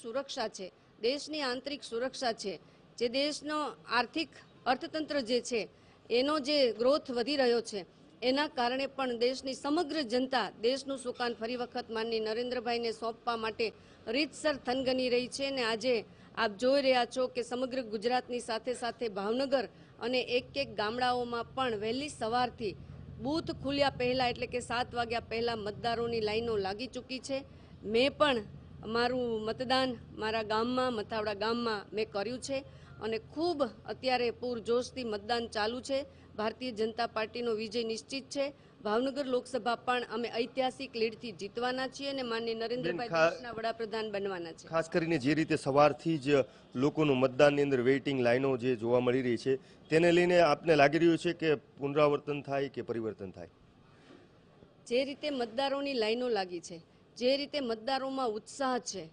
સુરક્ષા છે, દેશની આંતરિક સુરક્ષા છે, જે દેશનો આર્થિક અર્થતંત્ર જે છે એનો જે ગ્રોથ વધી રહ્યો છે, એના કારણે પણ દેશની સમગ્ર જનતા દેશનું સુકાન ફરી વખત માનની નરેન્દ્રભાઈને સોંપવા માટે રીતસર થનગની રહી છે. અને આજે આપ જોઈ રહ્યા છો કે સમગ્ર ગુજરાતની સાથે સાથે ભાવનગર અને એક ગામડાઓમાં પણ વહેલી સવારથી બૂથ ખુલ્યા પહેલાં એટલે કે 7 વાગ્યા પહેલાં મતદારોની લાઈનો લાગી ચૂકી છે. મેં પણ મારું મતદાન મારા ગામમાં મથાવડા ગામમાં મેં કર્યું છે અને ખૂબ અત્યારે પૂરજોશથી મતદાન ચાલુ છે. ભારતીય જનતા પાર્ટીનો વિજય નિશ્ચિત છે. ભાવનગર લોકસભા પણ અમે ઐતિહાસિક લીડથી જીતવાના છીએ અને માનનીય નરેન્દ્રભાઈ દેશના વડાપ્રધાન બનવાના છે. ખાસ કરીને જે રીતે સવારથી જ લોકોનું મતદાનની અંદર વેઇટિંગ લાઈનો જે જોવા મળી રહી છે તેને લઈને આપને લાગી રહ્યું છે કે પુનરાવર્તન થાય કે પરિવર્તન થાય? જે રીતે મતદારોની લાઈનો લાગી છે, જે રીતે મતદારોમાં ઉત્સાહ છે,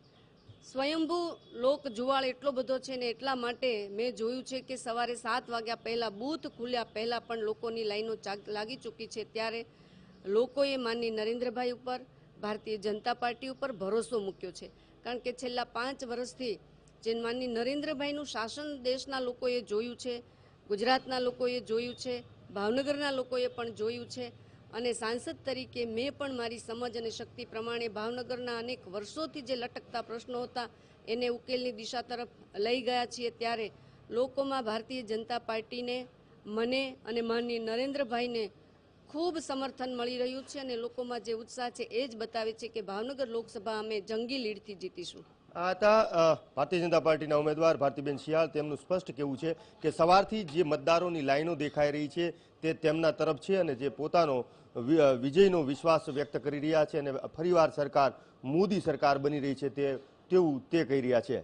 સ્વયંભૂ લોક જુવાળ એટલો બધો છે ને એટલા માટે મેં જોયું છે કે સવારે 7 વાગ્યા પહેલાં બૂથ ખુલ્યા પહેલાં પણ લોકોની લાઈનો લાગી ચૂકી છે. ત્યારે લોકોએ માનની નરેન્દ્રભાઈ ઉપર, ભારતીય જનતા પાર્ટી ઉપર ભરોસો મૂક્યો છે. કારણ કે છેલ્લા 5 વર્ષથી જે માનની નરેન્દ્રભાઈનું શાસન દેશના લોકોએ જોયું છે, ગુજરાતના લોકોએ જોયું છે, ભાવનગરના લોકોએ પણ જોયું છે અને સાંસદ તરીકે મેં પણ મારી સમજ અને શક્તિ પ્રમાણે ભાવનગરના અનેક વર્ષોથી જે લટકતા પ્રશ્નો હતા એને ઉકેલની દિશા તરફ લઈ ગયા છીએ. ત્યારે લોકોમાં ભારતીય જનતા પાર્ટીને, મને અને માનનીય નરેન્દ્રભાઈને ખૂબ સમર્થન મળી રહ્યું છે અને લોકોમાં જે ઉત્સાહ છે એ જ બતાવે છે કે ભાવનગર લોકસભા અમે જંગી લીડથી જીતીશું. આ હતા ભારતીય જનતા પાર્ટીના ઉમેદવાર ભારતીબેન શિયાળ. તેમનું સ્પષ્ટ કહેવું છે કે સવારથી જે મતદારોની લાઈનો દેખાઈ રહી છે તે તેમના તરફ છે અને જે પોતાનો વિજયનો વિશ્વાસ વ્યક્ત કરી રહ્યા છે અને ફરીવાર સરકાર મોદી સરકાર બની રહી છે તેવું તે કહી રહ્યા છે.